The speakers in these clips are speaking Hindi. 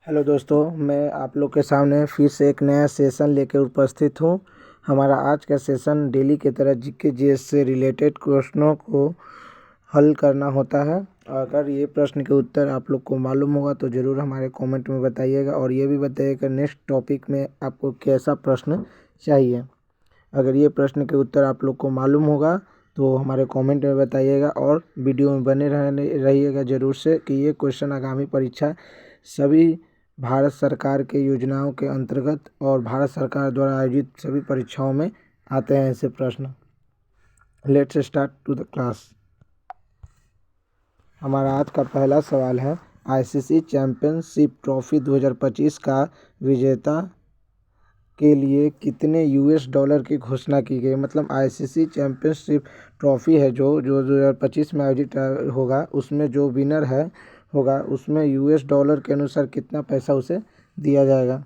हेलो दोस्तों, मैं आप लोग के सामने फिर से एक नया सेशन लेकर उपस्थित हूँ। हमारा आज का सेशन डेली की तरह जीके जीएस से रिलेटेड क्वेश्चनों को हल करना होता है। अगर ये प्रश्न के उत्तर आप लोग को मालूम होगा तो ज़रूर हमारे कमेंट में बताइएगा और ये भी बताइएगा नेक्स्ट टॉपिक में आपको कैसा प्रश्न चाहिए। अगर ये प्रश्न के उत्तर आप लोग को मालूम होगा तो हमारे कमेंट में बताइएगा और वीडियो में बने रहिएगा ज़रूर से कि ये क्वेश्चन आगामी परीक्षा सभी भारत सरकार के योजनाओं के अंतर्गत और भारत सरकार द्वारा आयोजित सभी परीक्षाओं में आते हैं ऐसे प्रश्न। Let's start to the class. हमारा आज का पहला सवाल है, आईसीसी चैंपियनशिप ट्रॉफी 2025 का विजेता के लिए कितने यूएस डॉलर की घोषणा की गई। मतलब आईसीसी चैंपियनशिप ट्रॉफी है जो 2025 में आयोजित होगा, उसमें जो विनर है होगा उसमें यूएस डॉलर के अनुसार कितना पैसा उसे दिया जाएगा।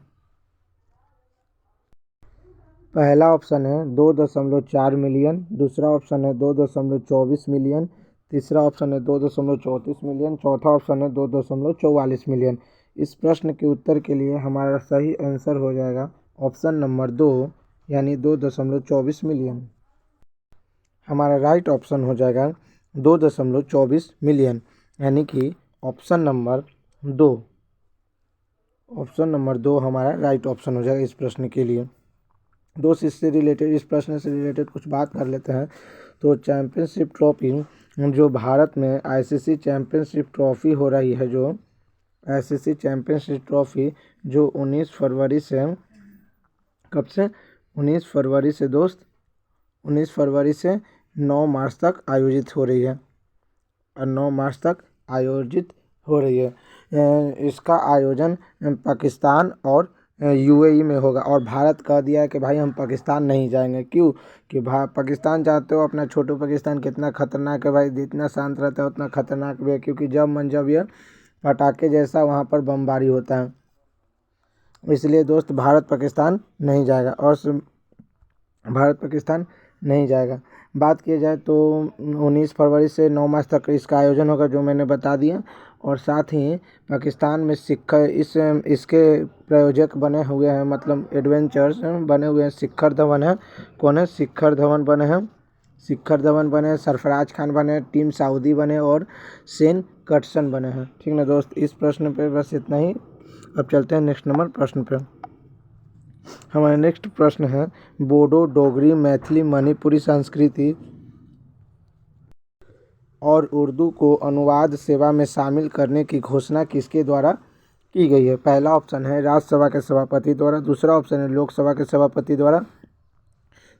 पहला ऑप्शन है 2.4 मिलियन, दूसरा ऑप्शन है 2.24 मिलियन, तीसरा ऑप्शन है 2.34 मिलियन, चौथा ऑप्शन है 2.44 मिलियन। इस प्रश्न के उत्तर के लिए हमारा सही आंसर हो जाएगा ऑप्शन नंबर 2 यानी 2.24 मिलियन। हमारा राइट ऑप्शन हो जाएगा 2.24 मिलियन यानी कि ऑप्शन नंबर 2। ऑप्शन नंबर 2 हमारा राइट ऑप्शन हो जाएगा इस प्रश्न के लिए। दोस्त इससे रिलेटेड, इस प्रश्न से रिलेटेड कुछ बात कर लेते हैं। तो चैम्पियनशिप ट्रॉफी जो भारत में आईसीसी चैम्पियनशिप ट्रॉफी हो रही है, जो आईसीसी चैम्पियनशिप ट्रॉफी जो 19 फरवरी से, कब से 19 फरवरी से दोस्त, 19 फरवरी से 9 मार्च तक आयोजित हो रही है और 9 मार्च तक आयोजित हो रही है। इसका आयोजन पाकिस्तान और यूएई में होगा और भारत कह दिया है कि भाई हम पाकिस्तान नहीं जाएंगे। क्यों कि पाकिस्तान चाहते हो अपना छोटू पाकिस्तान, कितना खतरनाक है भाई, जितना शांत रहता है उतना खतरनाक भी है, क्योंकि जब ये पटाखे जैसा वहाँ पर बमबारी होता है। इसलिए दोस्त भारत पाकिस्तान नहीं जाएगा और भारत पाकिस्तान नहीं जाएगा। बात की जाए तो 19 फरवरी से 9 मार्च तक इसका आयोजन होगा जो मैंने बता दिया। और साथ ही पाकिस्तान में इसके प्रायोजक बने हुए हैं, मतलब एडवेंचर्स बने हुए हैं। शिखर धवन है, कौन है? शिखर धवन बने हैं, शिखर धवन बने, सरफराज खान बने, टीम साउदी बने और शेन कटसन बने हैं। ठीक ना दोस्त, इस प्रश्न पे बस इतना ही। अब चलते हैं नेक्स्ट नंबर प्रश्न पे। हमारा नेक्स्ट प्रश्न है, बोडो, डोगरी, मैथिली, मणिपुरी संस्कृति और उर्दू को अनुवाद सेवा में शामिल करने की घोषणा किसके द्वारा की गई है। पहला ऑप्शन है राज्यसभा के सभापति द्वारा, दूसरा ऑप्शन है लोकसभा के सभापति द्वारा,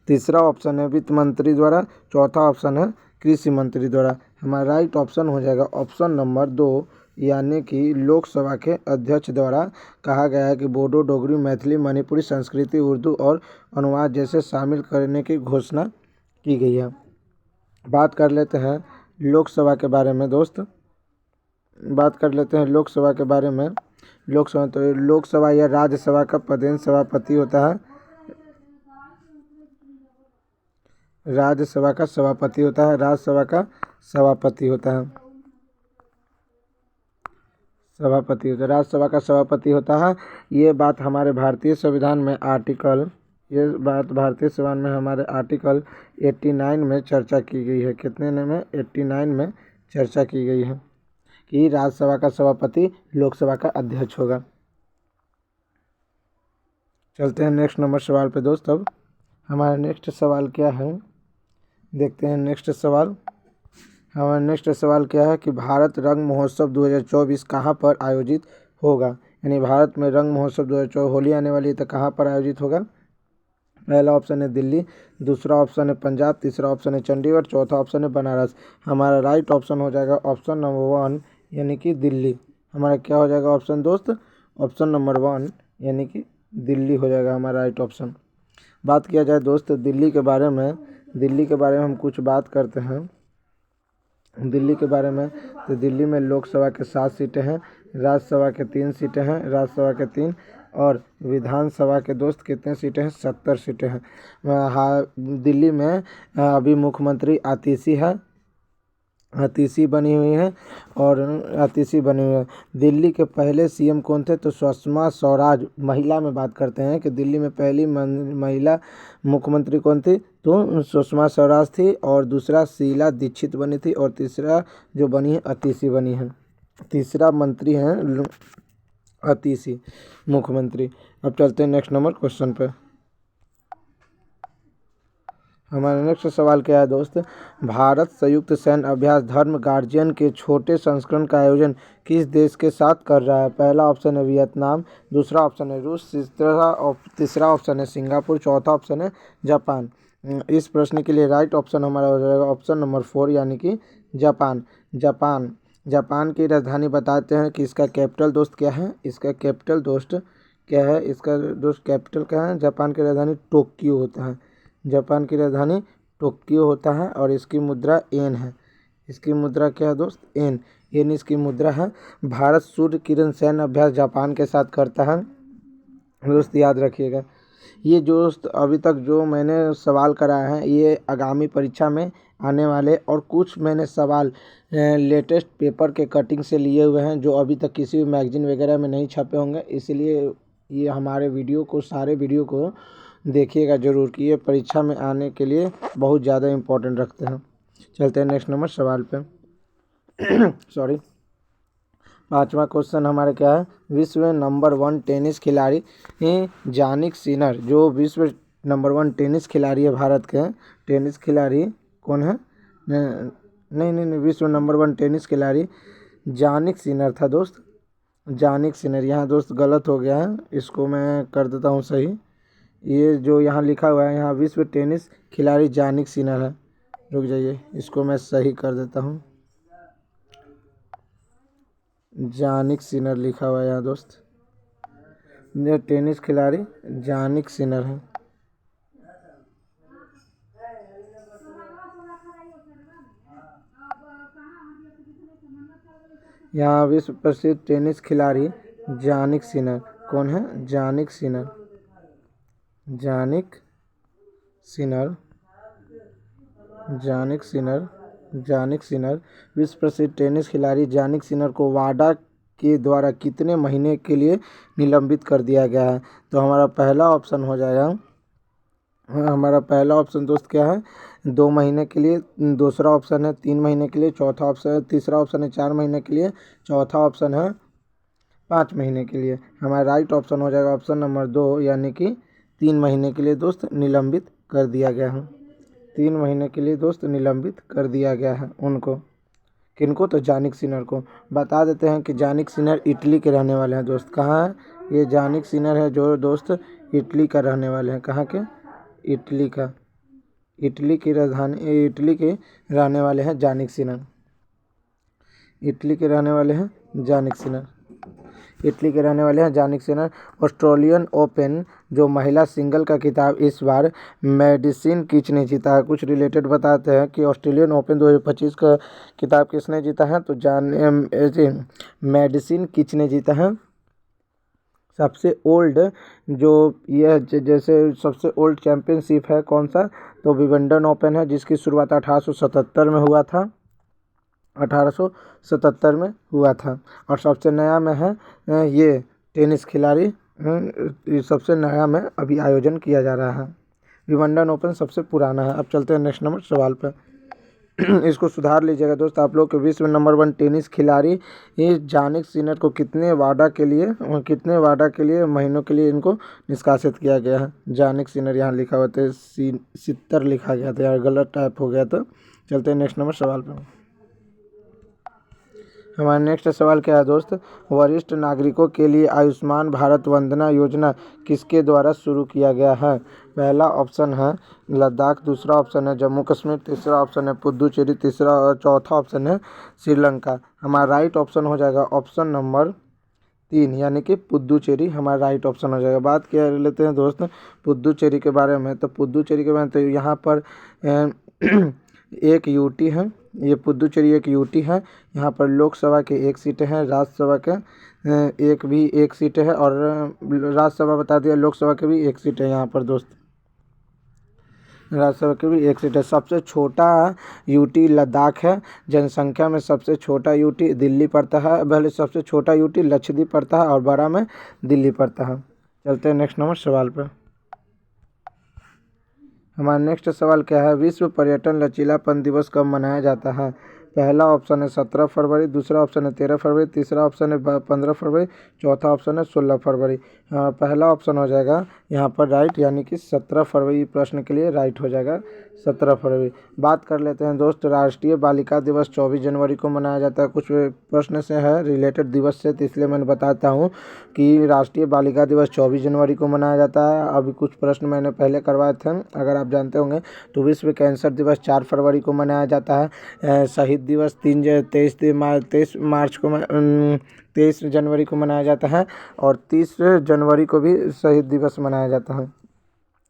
तीसरा ऑप्शन है वित्त मंत्री द्वारा, चौथा ऑप्शन है कृषि मंत्री द्वारा। हमारा राइट ऑप्शन हो जाएगा ऑप्शन नंबर 2 यानी कि लोकसभा के अध्यक्ष द्वारा कहा गया है कि बोडो, डोगरी, मैथिली, मणिपुरी संस्कृति, उर्दू और अनुवाद जैसे शामिल करने की घोषणा की गई है। बात कर लेते हैं लोकसभा के बारे में दोस्त, बात कर लेते हैं लोकसभा के बारे में। लोकसभा तो लोकसभा या राज्यसभा का पदेन सभापति होता है, राज्यसभा का सभापति होता है, राज्यसभा का सभापति होता है, सभापति होता है, राज्यसभा का सभापति होता है। ये बात हमारे भारतीय संविधान में ये बात भारतीय संविधान में हमारे आर्टिकल 89 में चर्चा की गई है। कितने में? 89 में चर्चा की गई है कि राज्यसभा का सभापति लोकसभा का अध्यक्ष होगा। चलते हैं नेक्स्ट नंबर सवाल पे दोस्त। अब हमारा नेक्स्ट सवाल क्या है, देखते हैं नेक्स्ट सवाल। हमारा नेक्स्ट सवाल क्या है कि भारत रंग महोत्सव 2024 कहाँ पर आयोजित होगा। यानी भारत में रंग महोत्सव 2024 होली आने वाली है तो कहाँ पर आयोजित होगा। पहला ऑप्शन है दिल्ली, दूसरा ऑप्शन है पंजाब, तीसरा ऑप्शन है चंडीगढ़, चौथा ऑप्शन है बनारस। हमारा राइट ऑप्शन हो जाएगा ऑप्शन नंबर 1 यानी कि दिल्ली। हमारा क्या हो जाएगा ऑप्शन दोस्त? ऑप्शन नंबर 1 यानी कि दिल्ली हो जाएगा हमारा राइट ऑप्शन। बात किया जाए दोस्त दिल्ली के बारे में, दिल्ली के बारे में हम कुछ बात करते हैं दिल्ली के बारे में। तो दिल्ली में लोकसभा के 7 सीटें हैं, राज्यसभा के 3 सीटें हैं, राज्यसभा के 3 और विधानसभा के दोस्त कितने सीटें हैं? 70 सीटें हैं। हाँ, दिल्ली में अभी मुख्यमंत्री आतिशी है, अतीसी बनी हुई हैं और अतीसी बनी हुई है। दिल्ली के पहले सीएम कौन थे? तो सुषमा स्वराज। महिला में बात करते हैं कि दिल्ली में पहली महिला मुख्यमंत्री कौन थी? तो सुषमा स्वराज थी। और दूसरा शीला दीक्षित बनी थी। और तीसरा जो बनी है अतीसी बनी है। तीसरा मंत्री हैं अतीसी मुख्यमंत्री। अब चलते हैं नेक्स्ट नंबर क्वेश्चन पे। हमारा नेक्स्ट सवाल क्या है दोस्त? भारत संयुक्त सैन्य अभ्यास धर्म गार्जियन के छोटे संस्करण का आयोजन किस देश के साथ कर रहा है? पहला ऑप्शन है वियतनाम, दूसरा ऑप्शन है रूस, तीसरा ऑप्शन है सिंगापुर, चौथा ऑप्शन है जापान। इस प्रश्न के लिए राइट ऑप्शन हमारा हो जाएगा ऑप्शन नंबर 4 यानी कि जापान। जापान जापान की राजधानी बताते हैं कि इसका कैपिटल दोस्त क्या है? इसका कैपिटल दोस्त क्या है? इसका दोस्त कैपिटल क्या है? जापान की राजधानी टोक्यो होता है। जापान की राजधानी टोक्यो होता है और इसकी मुद्रा येन है। इसकी मुद्रा क्या है दोस्त? येन इसकी मुद्रा है। भारत सूर्य किरण सैन्य अभ्यास जापान के साथ करता है दोस्त, याद रखिएगा। ये दोस्त अभी तक जो मैंने सवाल कराए हैं ये आगामी परीक्षा में आने वाले और कुछ मैंने सवाल लेटेस्ट पेपर के कटिंग से लिए हुए हैं जो अभी तक किसी भी मैगजीन वगैरह में नहीं छपे होंगे। इसलिए ये हमारे सारे वीडियो को देखिएगा ज़रूर कि ये परीक्षा में आने के लिए बहुत ज़्यादा इम्पोर्टेंट रखते हैं। चलते हैं नेक्स्ट नंबर सवाल पे। सॉरी, पांचवा क्वेश्चन हमारा क्या है? विश्व नंबर 1 टेनिस खिलाड़ी जानिक सिनर, जो विश्व नंबर 1 टेनिस खिलाड़ी है भारत के, टेनिस खिलाड़ी कौन है? नहीं, विश्व नंबर 1 टेनिस खिलाड़ी जानिक सिनर था दोस्त। जानिक सिनर, यहाँ दोस्त गलत हो गया है, इसको मैं कर देता हूँ सही। ये जो यहाँ लिखा हुआ है यहाँ विश्व टेनिस खिलाड़ी जानिक सिनर है। रुक जाइए, इसको मैं सही कर देता हूँ। जानिक सिनर लिखा हुआ है यहाँ दोस्त। ये टेनिस खिलाड़ी जानिक सिनर है। यहाँ विश्व प्रसिद्ध टेनिस खिलाड़ी जानिक सिनर कौन है? जानिक सिनर। जानिक सिनर जानिक सिनर जानिक सिनर विश्व प्रसिद्ध टेनिस खिलाड़ी जानिक सिनर को वाडा के द्वारा कितने महीने के लिए निलंबित कर दिया गया है? तो हमारा पहला ऑप्शन हो जाएगा, हमारा पहला ऑप्शन दोस्त क्या है? 2 महीने के लिए, दूसरा ऑप्शन है 3 महीने के लिए, चौथा ऑप्शन है, तीसरा ऑप्शन है 4 महीने के लिए, चौथा ऑप्शन है 5 महीने के लिए। हमारा राइट ऑप्शन हो जाएगा ऑप्शन नंबर 2 यानी कि 3 महीने के लिए दोस्त निलंबित कर दिया गया है। 3 महीने के लिए दोस्त निलंबित कर दिया गया है उनको। किनको? तो जानिक सिनर को। बता देते हैं कि जानिक सिनर इटली के रहने वाले हैं दोस्त। कहाँ है ये जानिक सिनर है जो दोस्त? इटली का रहने वाले हैं। कहाँ के? इटली का। इटली की राजधानी, इटली के रहने वाले हैं जानिक सिनर। इटली के रहने वाले हैं जानिक सिनर। इटली के रहने वाले हैं जानिक सिनर। ऑस्ट्रेलियन ओपन जो महिला सिंगल का खिताब इस बार मेडिसन किच ने जीता है। कुछ रिलेटेड बताते हैं कि ऑस्ट्रेलियन ओपन 2025 का खिताब किसने जीता है? तो मेडिसन किच ने जीता है। सबसे ओल्ड जो यह जैसे सबसे ओल्ड चैम्पियनशिप है कौन सा? तो विंबलडन ओपन है जिसकी शुरुआत 1877 में हुआ था। 1877 में हुआ था। और सबसे नया में है ये टेनिस खिलाड़ी, सबसे नया में अभी आयोजन किया जा रहा है। विंबलडन ओपन सबसे पुराना है। अब चलते हैं नेक्स्ट नंबर सवाल पर। इसको सुधार लीजिएगा दोस्त आप लोग के। विश्व नंबर 1 टेनिस खिलाड़ी ये जानिक सिनर को कितने वाडा के लिए महीनों के लिए इनको निष्कासित किया गया है? जानिक सिनर यहाँ लिखा हुआ था 70 लिखा गया था यार, गलत टाइप हो गया था। चलते हैं नेक्स्ट नंबर सवाल पर। हमारा नेक्स्ट सवाल क्या है दोस्त? वरिष्ठ नागरिकों के लिए आयुष्मान भारत वंदना योजना किसके द्वारा शुरू किया गया है? पहला ऑप्शन है लद्दाख, दूसरा ऑप्शन है जम्मू कश्मीर, तीसरा ऑप्शन है पुदुचेरी, तीसरा और चौथा ऑप्शन है श्रीलंका। हमारा राइट ऑप्शन हो जाएगा ऑप्शन नंबर 3 यानी कि पुदुचेरी हमारा राइट ऑप्शन हो जाएगा। बात क्या लेते हैं दोस्त पुदुचेरी के बारे में। तो पुदुचेरी के बारे में तो यहाँ पर एक यूटी है, ये पुदुचेरी एक यूटी है। यहाँ पर लोकसभा के 1 सीटें हैं, राज्यसभा के एक सीट है और राज्यसभा बता दिया, लोकसभा के भी 1 सीट है यहाँ पर दोस्त। राज्यसभा की भी 1 सीट है। सबसे छोटा यूटी लद्दाख है। जनसंख्या में सबसे छोटा यूटी दिल्ली पड़ता है, पहले सबसे छोटा यूटी लक्षद्वीप पड़ता है और बड़ा में दिल्ली पड़ता है। चलते हैं नेक्स्ट नंबर सवाल पर। हमारा नेक्स्ट सवाल क्या है, विश्व पर्यटन लचीलापन दिवस कब मनाया जाता है? पहला ऑप्शन है 17 फरवरी, दूसरा ऑप्शन है 13 फरवरी, तीसरा ऑप्शन है 15 फरवरी, चौथा ऑप्शन है 16 फरवरी। पहला ऑप्शन हो जाएगा यहाँ पर राइट, यानी कि 17 फरवरी प्रश्न के लिए राइट हो जाएगा 17 फरवरी। बात कर लेते हैं दोस्त, राष्ट्रीय बालिका दिवस 24 जनवरी को मनाया जाता है। कुछ प्रश्न से है रिलेटेड दिवस से, तो इसलिए मैंने बताता हूँ कि राष्ट्रीय बालिका दिवस 24 जनवरी को मनाया जाता है। अभी कुछ प्रश्न मैंने पहले करवाए थे, अगर आप जानते होंगे तो। विश्व कैंसर दिवस 4 फरवरी को मनाया जाता है। शहीद दिवस 23 जनवरी को मनाया जाता है और 30 जनवरी को भी शहीद दिवस मनाया जाता है।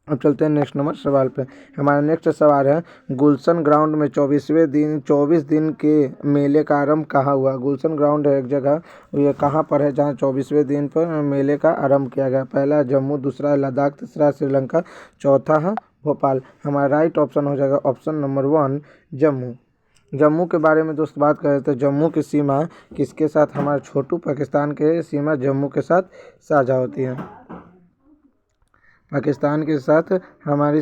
अब चलते हैं नेक्स्ट नंबर सवाल पे। हमारा नेक्स्ट सवाल है, गुलशन ग्राउंड में 24 दिन के मेले का आरंभ कहाँ हुआ? गुलशन ग्राउंड है एक जगह, ये कहाँ पर है जहाँ 24वें दिन पर मेले का आरंभ किया गया? पहला जम्मू, दूसरा लद्दाख, तीसरा श्रीलंका, चौथा है भोपाल। हमारा राइट ऑप्शन हो जाएगा ऑप्शन नंबर 1 जम्मू। जम्मू के बारे में दोस्त बात करें तो जम्मू की सीमा किसके साथ? हमारे छोटू पाकिस्तान के सीमा जम्मू के साथ साझा होती है। पाकिस्तान के साथ हमारी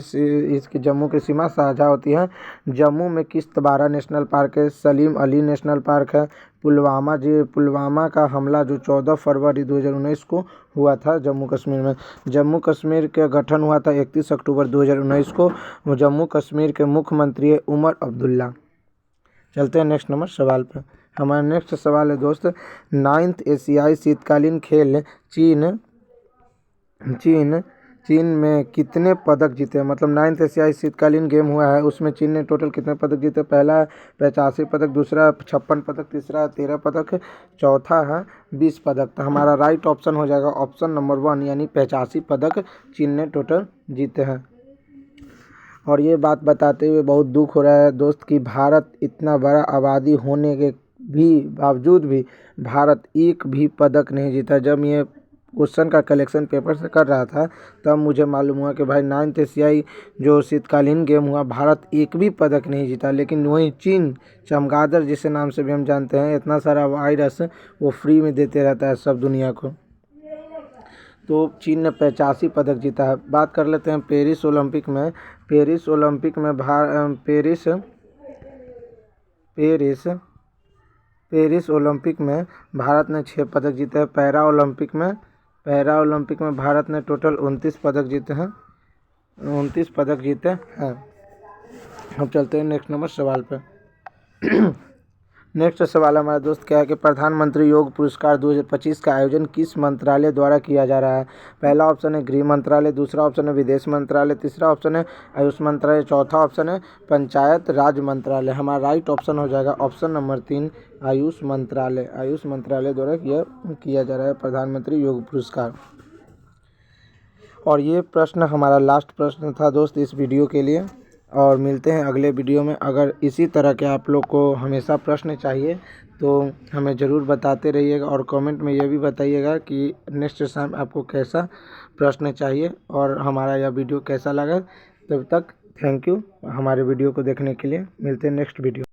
इसकी जम्मू की सीमा साझा होती है। जम्मू में किश्तवाड़ा नेशनल पार्क है, सलीम अली नेशनल पार्क है, पुलवामा का हमला जो 14 फरवरी 2019 को हुआ था जम्मू कश्मीर में। जम्मू कश्मीर का गठन हुआ था 31 अक्टूबर 2019 को। जम्मू कश्मीर के मुख्यमंत्री है उमर अब्दुल्ला। चलते हैं नेक्स्ट नंबर सवाल पर। हमारा नेक्स्ट सवाल है दोस्त, 9th एशियाई शीतकालीन खेल चीन में कितने पदक जीते? मतलब 9th एशियाई शीतकालीन गेम हुआ है, उसमें चीन ने टोटल कितने पदक जीते? पहला 85 पदक, दूसरा 56 पदक, तीसरा 13 पदक, चौथा है 20 पदक। तो हमारा राइट ऑप्शन हो जाएगा ऑप्शन नंबर 1, यानी 85 पदक चीन ने टोटल जीते हैं। और ये बात बताते हुए बहुत दुख हो रहा है दोस्त कि भारत इतना बड़ा आबादी होने के बावजूद भी भारत एक भी पदक नहीं जीता। जब ये क्वेश्चन का कलेक्शन पेपर से कर रहा था तब मुझे मालूम हुआ कि भाई 9th एशियाई जो शीतकालीन गेम हुआ भारत एक भी पदक नहीं जीता। लेकिन वहीं चीन, चमगादड़ जिसे नाम से भी हम जानते हैं, इतना सारा वायरस वो फ्री में देते रहता है सब दुनिया को। तो चीन ने 85 पदक जीता है। बात कर लेते हैं पेरिस ओलंपिक में। पेरिस ओलंपिक में भारत ने 6 पदक जीते हैं। पैरा ओलंपिक में भारत ने टोटल 29 पदक जीते हैं। 29 पदक जीते हैं। अब चलते हैं नेक्स्ट नंबर सवाल पे। नेक्स्ट सवाल हमारा दोस्त क्या है कि प्रधानमंत्री योग पुरस्कार 2025 का आयोजन किस मंत्रालय द्वारा किया जा रहा है? पहला ऑप्शन है गृह मंत्रालय, दूसरा ऑप्शन है विदेश मंत्रालय, तीसरा ऑप्शन है आयुष मंत्रालय, चौथा ऑप्शन है पंचायत राज मंत्रालय। हमारा राइट ऑप्शन हो जाएगा ऑप्शन नंबर 3 आयुष मंत्रालय। आयुष मंत्रालय द्वारा किया जा रहा है प्रधानमंत्री योग पुरस्कार। और ये प्रश्न हमारा लास्ट प्रश्न था दोस्त इस वीडियो के लिए, और मिलते हैं अगले वीडियो में। अगर इसी तरह के आप लोग को हमेशा प्रश्न चाहिए तो हमें ज़रूर बताते रहिएगा और कमेंट में ये भी बताइएगा कि नेक्स्ट टाइम आपको कैसा प्रश्न चाहिए और हमारा यह वीडियो कैसा लगा। तब तक थैंक यू हमारे वीडियो को देखने के लिए। मिलते हैं नेक्स्ट वीडियो।